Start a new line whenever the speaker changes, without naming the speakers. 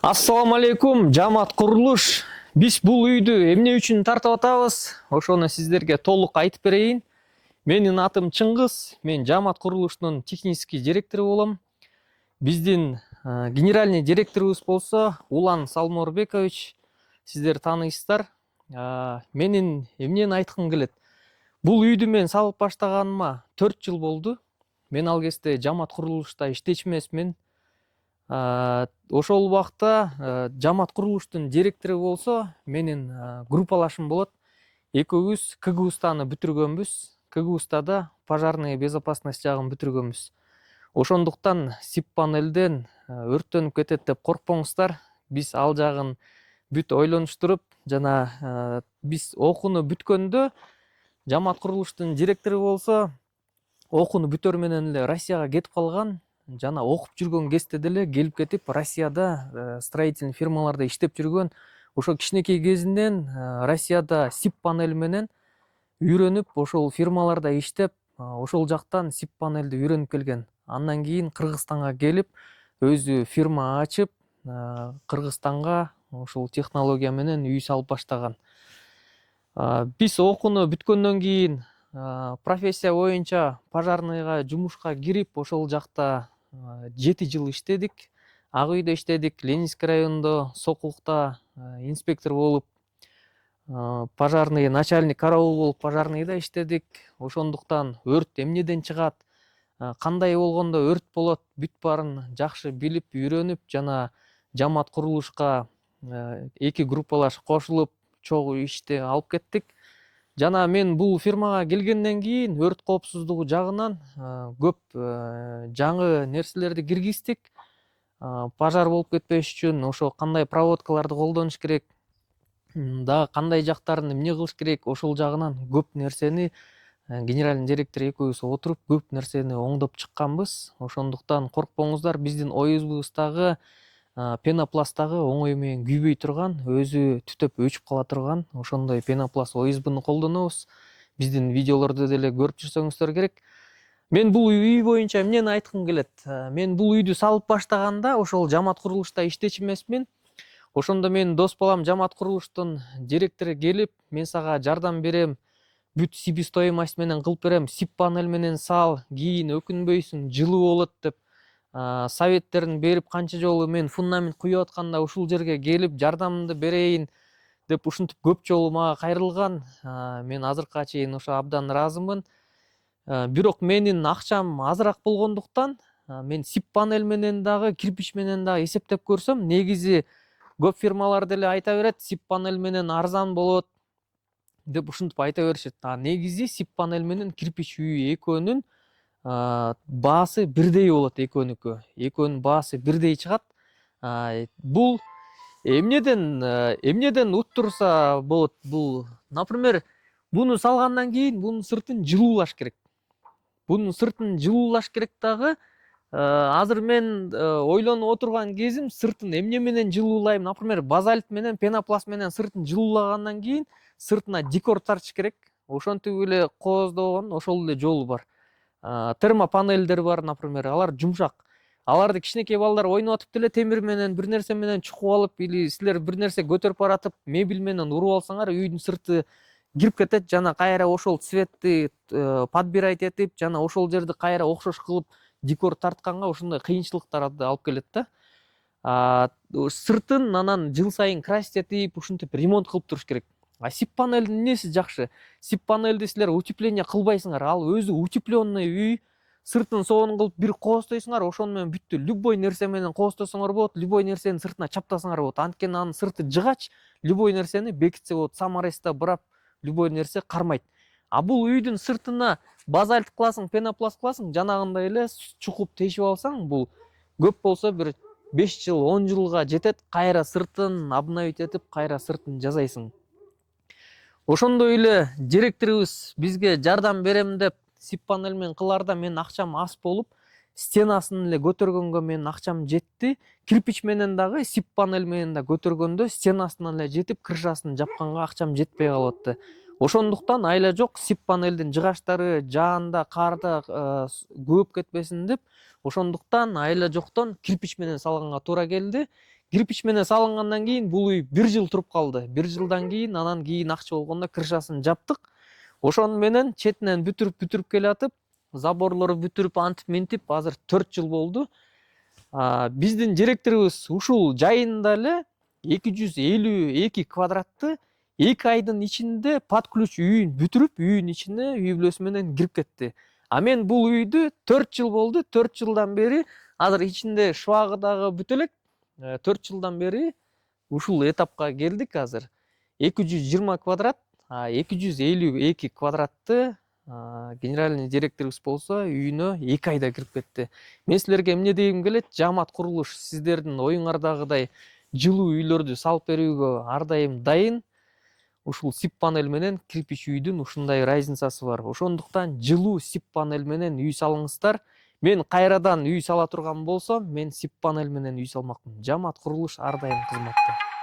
Ассаламу алейкум, жамаат курулуш. Биз бул үйдү эмне үчүн тартып атабыз? Ошону сиздерге толук айтып берейин. Менин атым Чыңгыз, мен жамаат курулуштун технический директору болом. Биздин генеральный директорубуз болсо Улан Салморбекович, сиздер тааныйсыздар. Менин эмнени айткым келет? Бул үйдү мен салып баштаганыма 4 жыл болду. Мен ал кезде жамаат курулушта иштечү эмесмин. Ошол убакта жамаат курулуштун директору болсо менин группалашым болот. Экөөбүз КГУстаны бүтүргөнбүз. КГУстада пожарная безопасность жагын бүтүргөнбүз. Ошондуктан сип панелден өрттөнүп кетет деп коркпоңуздар. Биз ал жагын бүт ойлонуштуруп жана биз окууну бүткөндө жамаат курулуштун директору болсо окууну бүтөр менен эле Россияга кетип калган. Жана окуп жүргөн кезде деле келип кетип Россияда строительный фирмаларда иштеп жүргөн. Ошо кичинекей кезинен Россияда сип панель менен үйрөнүп, ошол фирмаларда иштеп, ошол жактан сип панелди үйрөнүп келген. Андан кийин Кыргызстанга келип, өзү фирма ачып, Кыргызстанга ошол технология менен үй салып баштаган. Биз окууну бүткөндөн кийин профессия боюнча пожарныйга жумушка кирип, ошол жакта 7 жыл иштедик. Ак үйдө иштедик, Ленинский райондо Сокулукта инспектор болуп, пожарный начальник караул болуп пожарныйда иштедик. Ошондуктан өрт эмнеден чыгат, кандай болгондо өрт болот, бүт баарын жакшы билип, үйрөнүп, жана жамаат курулушка эки группалаш кошулуп, чогуу ишти алып кеттик. Жана мен бул фирмага келгенден кийин өрт коопсуздугу жагынан көп жаңы нерселерди киргиздик. Пожар болуп кетпеш үчүн ошо кандай проводкаларды колдонуш керек, дагы кандай жактарын эмне кылыш керек, ошол жагынан көп нерсени генеральный директор экөөбүз отуруп көп нерсени оңдоп чыкканбыз. Ошондуктан коркпоңуздар, биздин ОСБыбыз дагы пенопласттагы оңой менен күйбөй турган, өзү түтөп өчүп кала турган ошондой пенопласт ОСБны колдонобуз. Биздин видеолорду деле көрүп жүрсөңүздөр керек. Мен бул үй боюнча эмнени айткым келет? Мен бул үйдү салып баштаганда ошол жамаат курулушта иштечү эмесмин. Ошондо менин дос балам жамаат курулуштун директору келип, мен сага жардам берем, бүт себестоимость менен кылып берем, сип панель менен сал, кийин өкүнбөйсүң, жылуу болот деп советтерин берип, канча жолу мен фундамент куюп атканда ушул жерге келип жардамымды берейин деп ушинтип көп жолу мага кайрылган. Мен азыркыга чейин ошо абдан ыраазымын. Бирок менин акчам азыраак болгондуктан мен сип панель менен дагы, кирпич менен дагы эсептеп көрсөм, негизи көп фирмалар деле айта берет, сип панель менен арзан болот деп ушинтип айта беришет. Негизи сип панель менен кирпич үй экөөнүн баасы бирдей болот, экөөнүн баасы бирдей чыгат. Бул эмнеден уттурса болот? Бул, например, буну салгандан кийин бунун сыртын жылуулаш керек. Дагы азыр мен ойлонуп отурган кезим, сыртын эмне менен жылуулайм? Например, базальт менен, пенопласт менен сыртын жылуулагандан кийин сыртына декор тартыш керек. Ошентип эле кооздогон ошол эле жолу бар. Термопанелдер бар, например, алар жумшак. Аларды кичинекей балдар ойноп атып деле темир менен бир нерсе менен чукуп алып, или силер бир нерсе көтөрүп баратып, мебель менен уруп алсаңар, үйдүн сырты кирип кетет, жана кайра ошол цветти подбирать этип, жана ошол жерди кайра окшош кылып декор тартканга ошондой кыйынчылыктарды алып келет да. Сыртын анан жыл сайын красить этип, ушинтип ремонт кылып туруш керек. Сип панелдин эмнеси жакшы? Сип панелди силер утепление кылбайсыңар, ал өзү утепленный үй. Сыртын сонун кылып бир коостойсуңар, ошону менен бүттү. Любой нерсе менен коостосоңор болот, любой нерсени сыртына чаптасаңар болот. Анткени анын сырты жыгач, любой нерсени бекитсе болот. Самарезде бурап, любой нерсе кармайт. Бул үйдүн сыртына базальт кыласың, пенопласт кыласың, жанагындай эле чукуп тешип алсаң, бул көп болсо бир 5 жыл, 10 жылга жетет. Кайра сыртын обновить этип, кайра сыртын жасайсың. Ошондой эле директорубуз бизге жардам берем деп сип панель менен кыларда менин акчам аз болуп, стенасын эле көтөргөнгө менин акчам жетти. Кирпич менен дагы, сип панель менен да көтөргөндө стенасына эле жетип, крышасын жапканга акчам жетпей калып атты. Ошондуктан айла жок сип панелдин жыгаштары жаанда, карда көөп кетпесин деп, ошондуктан айла жоктон кирпич менен салганга туура келди. кирпич менен салынгандан кийин бул үй 1 жыл туруп калды. 1 жылдан кийин анан акча болгондо крышасын жаптык. Ошону менен четинен бүтүрүп келатып, заборлору бүтүрүп антип мынтип азыр 4 жыл болду. Биздин директорубуз ушул жайында эле 252 квадратты 2 айдын ичинде под ключ үйүн бүтүрүп, үйүн ичине үй бүлөсү менен кирип кетти. Мен бул үйдү 4 жыл болду. 4 жылдан бери азыр ичинде шыбагы дагы бүтө элек. 4 жылдан бери ушул этапка келдик азыр. 220 квадрат, 252 квадратты генеральный директорубуз болсо үйүнө 2 айда кирип кетти. Мен силерге эмне дегим келет? Жамаат курулуш сиздердин оюңардагыдай жылуу үйлөрдү салып берүүгө ар дайым дайын. Ушул сип панель менен кирпич үйдүн ушундай разницасы бар. Ошондуктан жылуу сип панель менен үй салыңыздар. Мен кайрадан үй сала турган болсом, мен сип панель менен үй салмакмын. Жамаат курулуш ар дайым кызматта.